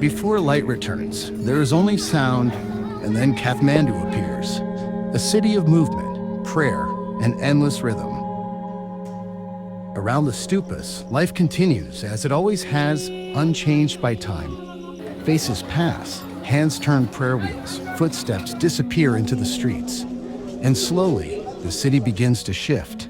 Before light returns, there is only sound, and then Kathmandu appears, a city of movement, prayer, and endless rhythm. Around the stupas, life continues as it always has, unchanged by time. Faces pass, hands turn prayer wheels, footsteps disappear into the streets, and slowly, the city begins to shift.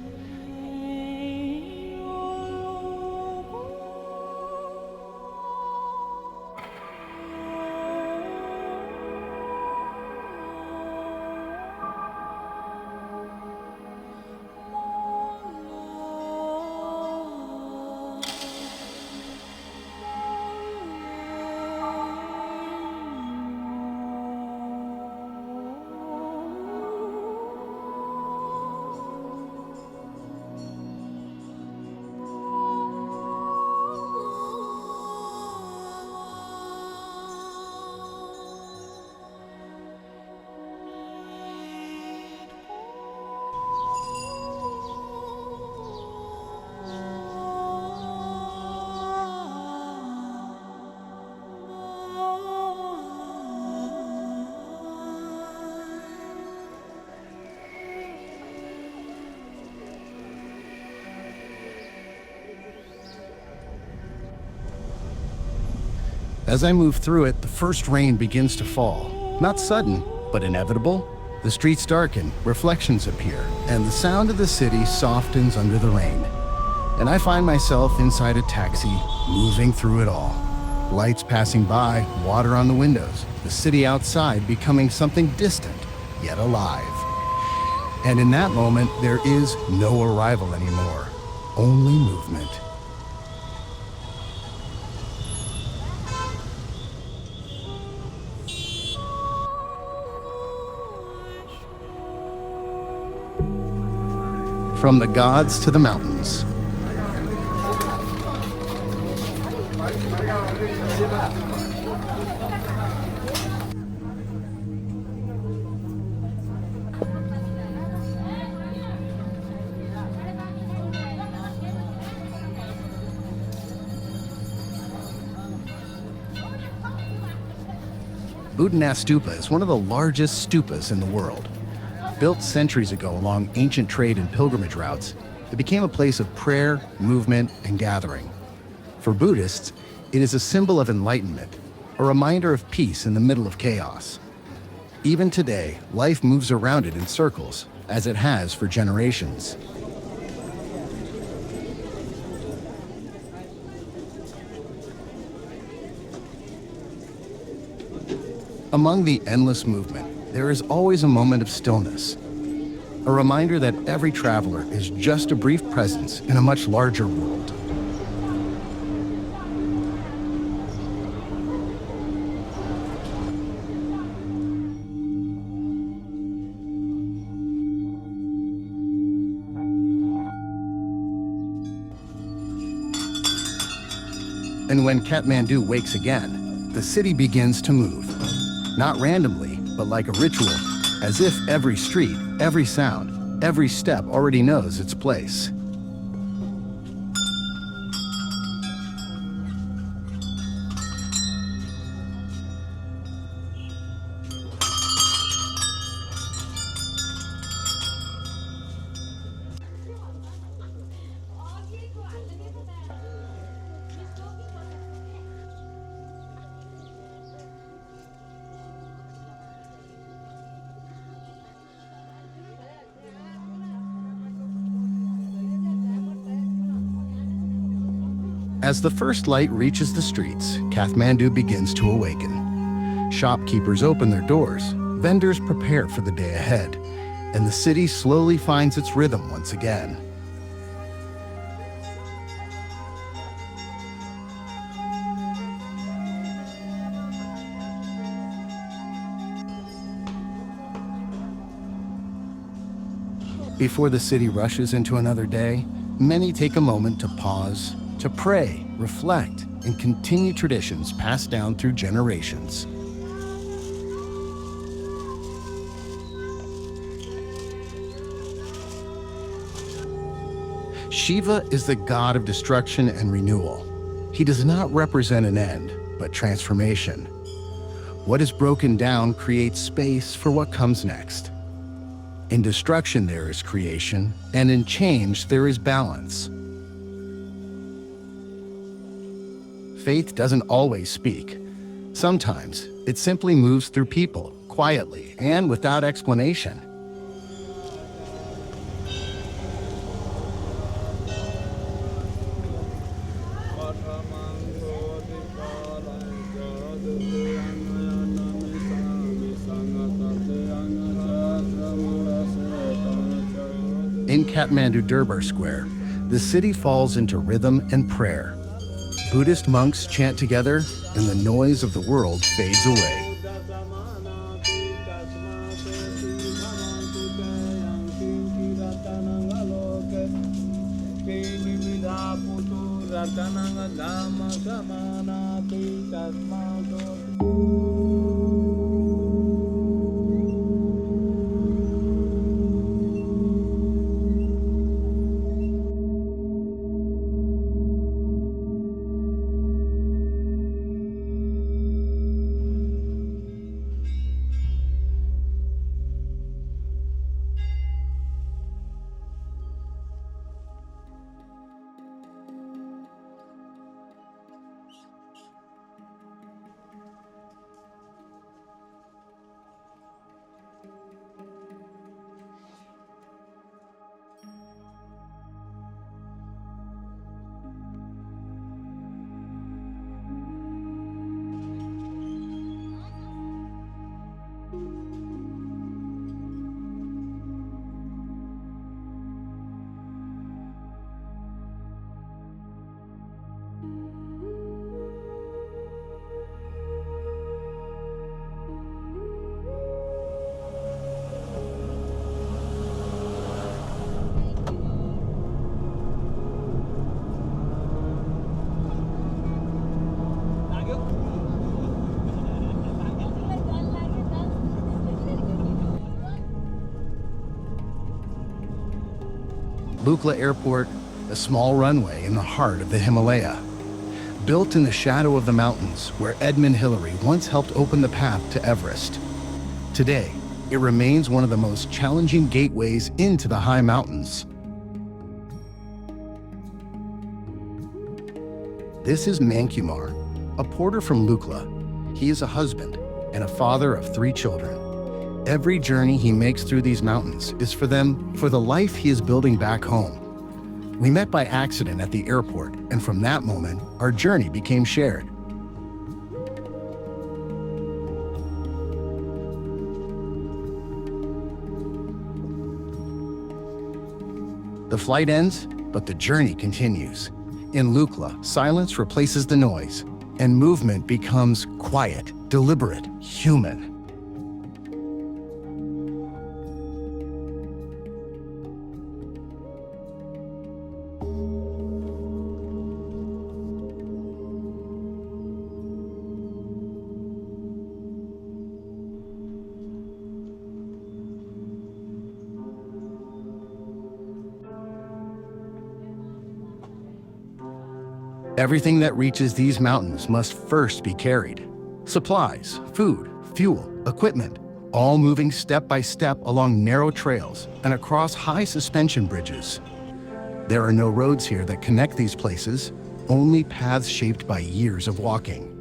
As I move through it, the first rain begins to fall. Not sudden, but inevitable. The streets darken, reflections appear, and the sound of the city softens under the rain. And I find myself inside a taxi, moving through it all. Lights passing by, water on the windows, the city outside becoming something distant, yet alive. And in that moment, there is no arrival anymore, only movement. From the gods to the mountains. Bhutannath Stupa is one of the largest stupas in the world. Built centuries ago along ancient trade and pilgrimage routes, it became a place of prayer, movement, and gathering. For Buddhists, it is a symbol of enlightenment, a reminder of peace in the middle of chaos. Even today, life moves around it in circles, as it has for generations. Among the endless movement, there is always a moment of stillness, a reminder that every traveler is just a brief presence in a much larger world. And when Kathmandu wakes again, the city begins to move. Not randomly, but like a ritual, as if every street, every sound, every step already knows its place. As the first light reaches the streets, Kathmandu begins to awaken. Shopkeepers open their doors, vendors prepare for the day ahead, and the city slowly finds its rhythm once again. Before the city rushes into another day, many take a moment to pause, to pray, reflect, and continue traditions passed down through generations. Shiva is the god of destruction and renewal. He does not represent an end, but transformation. What is broken down creates space for what comes next. In destruction there is creation, and in change there is balance. Faith doesn't always speak. Sometimes it simply moves through people, quietly and without explanation. In Kathmandu Durbar Square, the city falls into rhythm and prayer. Buddhist monks chant together, and the noise of the world fades away. Lukla Airport, a small runway in the heart of the Himalaya. Built in the shadow of the mountains where Edmund Hillary once helped open the path to Everest. Today, it remains one of the most challenging gateways into the high mountains. This is Mankumar, a porter from Lukla. He is a husband and a father of 3 children. Every journey he makes through these mountains is for them, for the life he is building back home. We met by accident at the airport, and from that moment, our journey became shared. The flight ends, but the journey continues. In Lukla, silence replaces the noise, and movement becomes quiet, deliberate, human. Everything that reaches these mountains must first be carried. Supplies, food, fuel, equipment, all moving step by step along narrow trails and across high suspension bridges. There are no roads here that connect these places, only paths shaped by years of walking.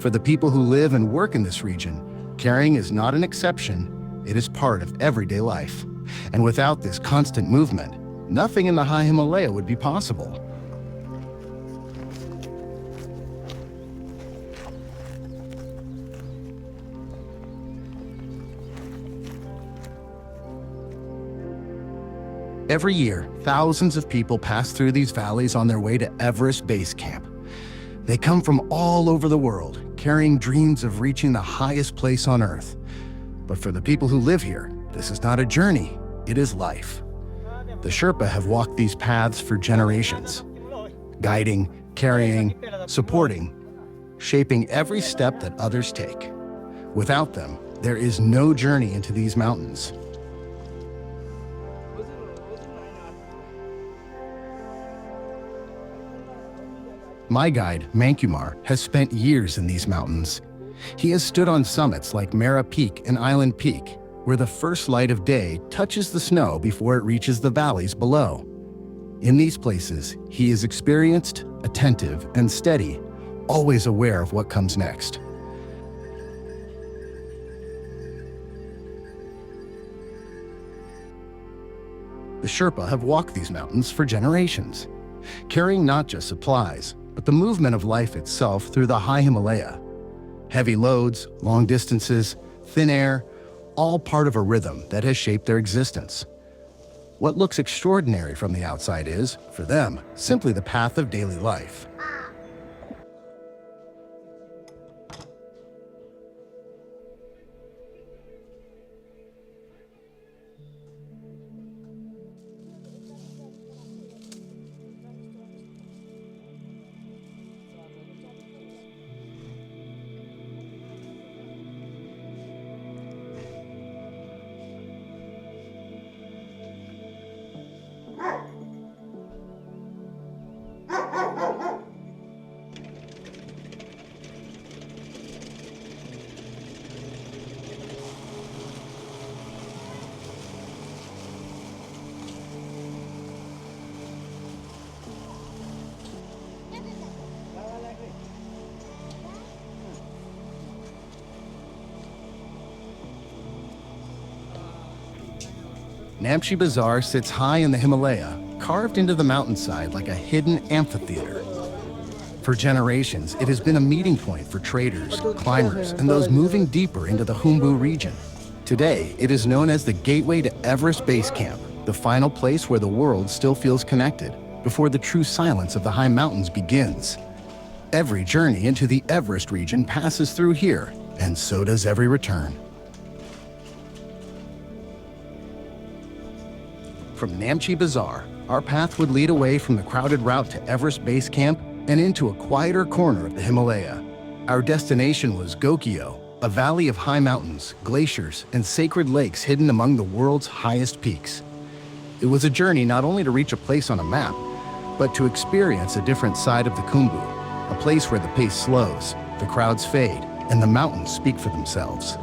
For the people who live and work in this region, carrying is not an exception, it is part of everyday life. And without this constant movement, nothing in the high Himalaya would be possible. Every year, thousands of people pass through these valleys on their way to Everest Base Camp. They come from all over the world, carrying dreams of reaching the highest place on Earth. But for the people who live here, this is not a journey, it is life. The Sherpa have walked these paths for generations, guiding, carrying, supporting, shaping every step that others take. Without them, there is no journey into these mountains. My guide, Mankumar, has spent years in these mountains. He has stood on summits like Mara Peak and Island Peak, where the first light of day touches the snow before it reaches the valleys below. In these places, he is experienced, attentive, and steady, always aware of what comes next. The Sherpa have walked these mountains for generations, carrying not just supplies, but the movement of life itself through the high Himalaya. Heavy loads, long distances, thin air, all part of a rhythm that has shaped their existence. What looks extraordinary from the outside is, for them, simply the path of daily life. Namche Bazaar sits high in the Himalaya, carved into the mountainside like a hidden amphitheater. For generations, it has been a meeting point for traders, climbers, and those moving deeper into the Khumbu region. Today, it is known as the gateway to Everest Base Camp, the final place where the world still feels connected, before the true silence of the high mountains begins. Every journey into the Everest region passes through here, and so does every return. From Namche Bazaar, our path would lead away from the crowded route to Everest Base Camp and into a quieter corner of the Himalaya. Our destination was Gokyo, a valley of high mountains, glaciers, and sacred lakes hidden among the world's highest peaks. It was a journey not only to reach a place on a map, but to experience a different side of the Khumbu, a place where the pace slows, the crowds fade, and the mountains speak for themselves.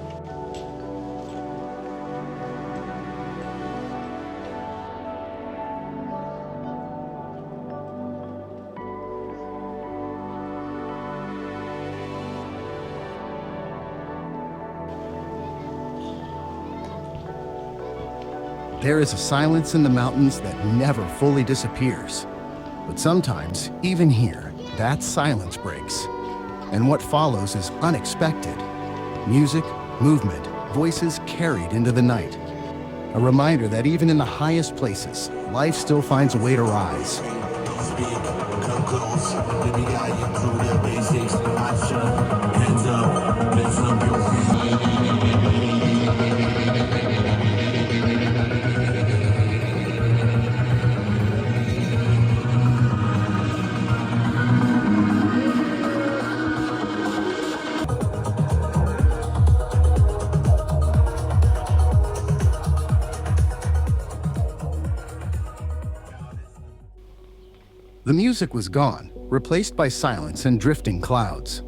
There is a silence in the mountains that never fully disappears. But sometimes, even here, that silence breaks. And what follows is unexpected. Music, movement, voices carried into the night. A reminder that even in the highest places, life still finds a way to rise. The music was gone, replaced by silence and drifting clouds.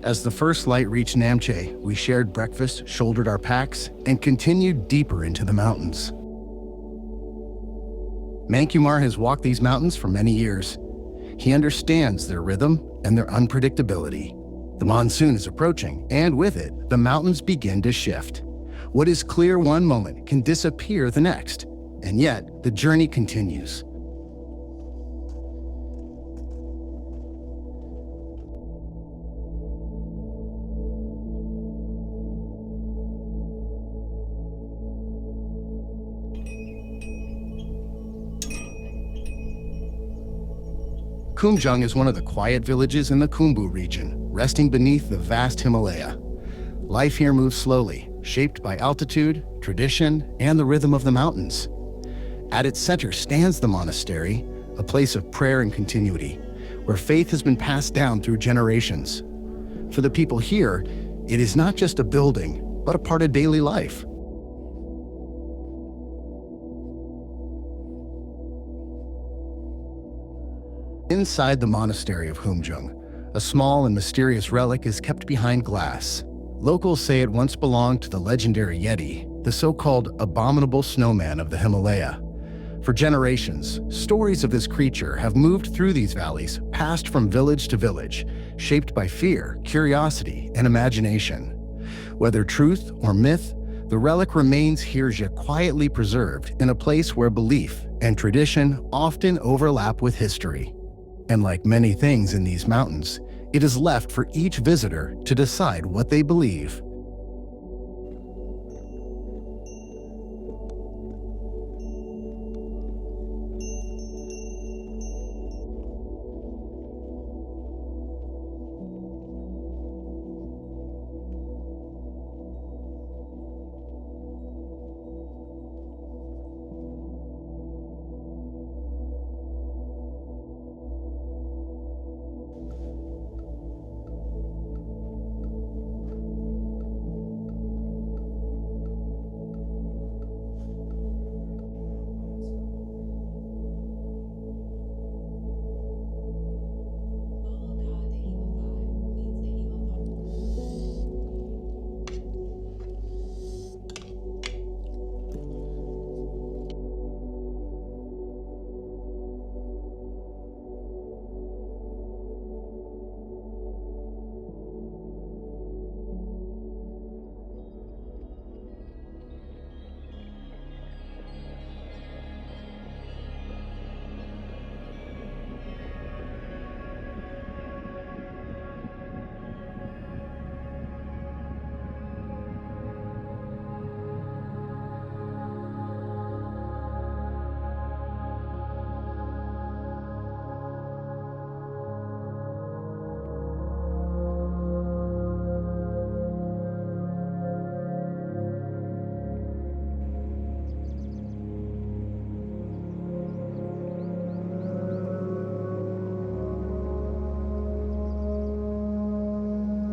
As the first light reached Namche, we shared breakfast, shouldered our packs, and continued deeper into the mountains. Mankumar has walked these mountains for many years. He understands their rhythm and their unpredictability. The monsoon is approaching, and with it, the mountains begin to shift. What is clear one moment can disappear the next, and yet the journey continues. Kumjung is one of the quiet villages in the Khumbu region, resting beneath the vast Himalaya. Life here moves slowly, shaped by altitude, tradition, and the rhythm of the mountains. At its center stands the monastery, a place of prayer and continuity, where faith has been passed down through generations. For the people here, it is not just a building, but a part of daily life. Inside the monastery of Humjung, a small and mysterious relic is kept behind glass. Locals say it once belonged to the legendary Yeti, the so-called abominable snowman of the Himalaya. For generations, stories of this creature have moved through these valleys, passed from village to village, shaped by fear, curiosity, and imagination. Whether truth or myth, the relic remains here yet quietly preserved in a place where belief and tradition often overlap with history. And like many things in these mountains, it is left for each visitor to decide what they believe.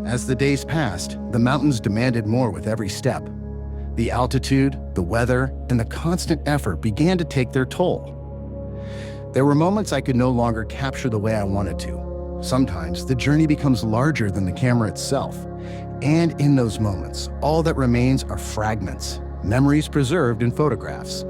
As the days passed, the mountains demanded more with every step. The altitude, the weather, and the constant effort began to take their toll. There were moments I could no longer capture the way I wanted to. Sometimes the journey becomes larger than the camera itself. And in those moments, all that remains are fragments, memories preserved in photographs.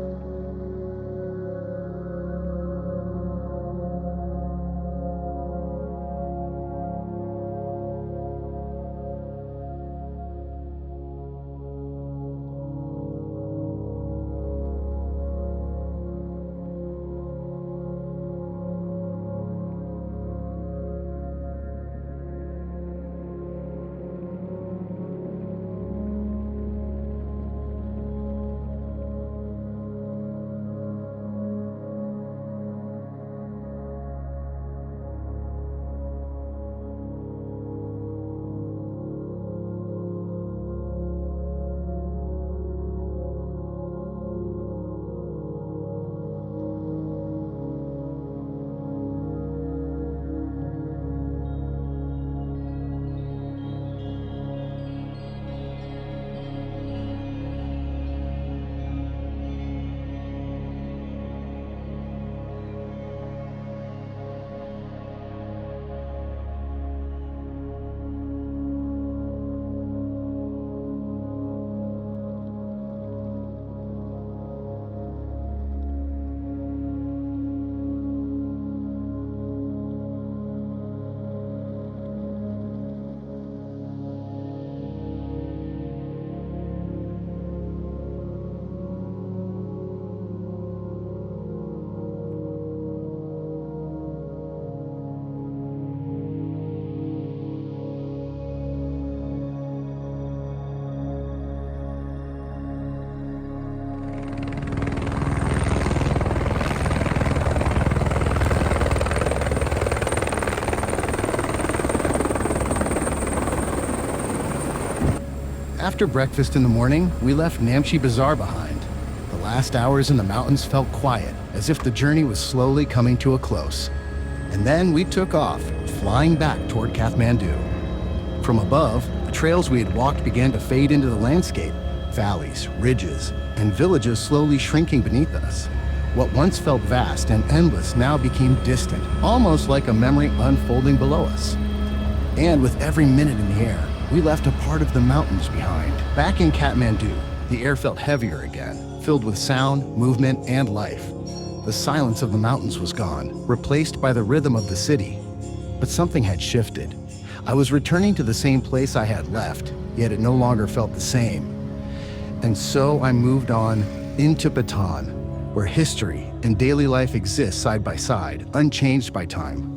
After breakfast in the morning, we left Namche Bazaar behind. The last hours in the mountains felt quiet, as if the journey was slowly coming to a close. And then we took off, flying back toward Kathmandu. From above, the trails we had walked began to fade into the landscape, valleys, ridges, and villages slowly shrinking beneath us. What once felt vast and endless now became distant, almost like a memory unfolding below us. And with every minute in the air, we left a part of the mountains behind. Back in Kathmandu, the air felt heavier again, filled with sound, movement, and life. The silence of the mountains was gone, replaced by the rhythm of the city. But something had shifted. I was returning to the same place I had left, yet it no longer felt the same. And so I moved on into Bhutan, where history and daily life exist side by side, unchanged by time.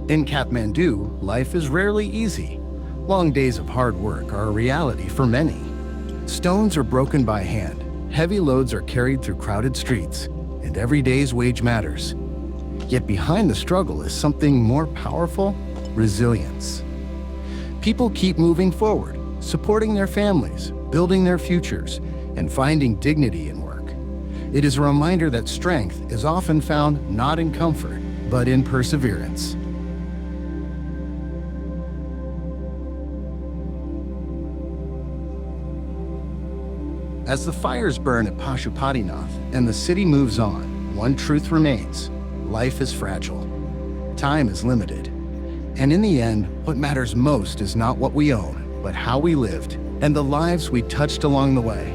In Kathmandu, life is rarely easy. Long days of hard work are a reality for many. Stones are broken by hand, heavy loads are carried through crowded streets, and every day's wage matters. Yet behind the struggle is something more powerful: resilience. People keep moving forward, supporting their families, building their futures, and finding dignity in work. It is a reminder that strength is often found not in comfort, but in perseverance. As the fires burn at Pashupatinath and the city moves on, one truth remains: life is fragile. Time is limited. And in the end, what matters most is not what we own, but how we lived and the lives we touched along the way.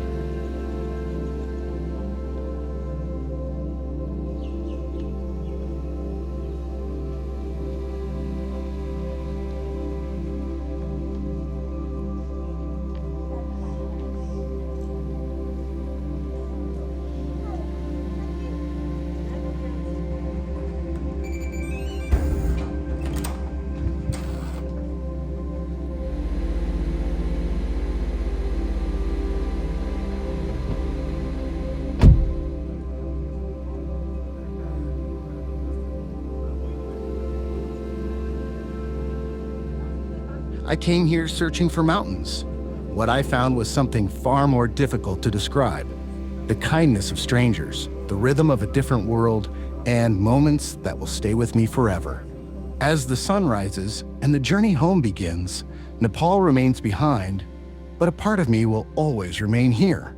I came here searching for mountains. What I found was something far more difficult to describe. The kindness of strangers, the rhythm of a different world, and moments that will stay with me forever. As the sun rises and the journey home begins, Nepal remains behind, but a part of me will always remain here.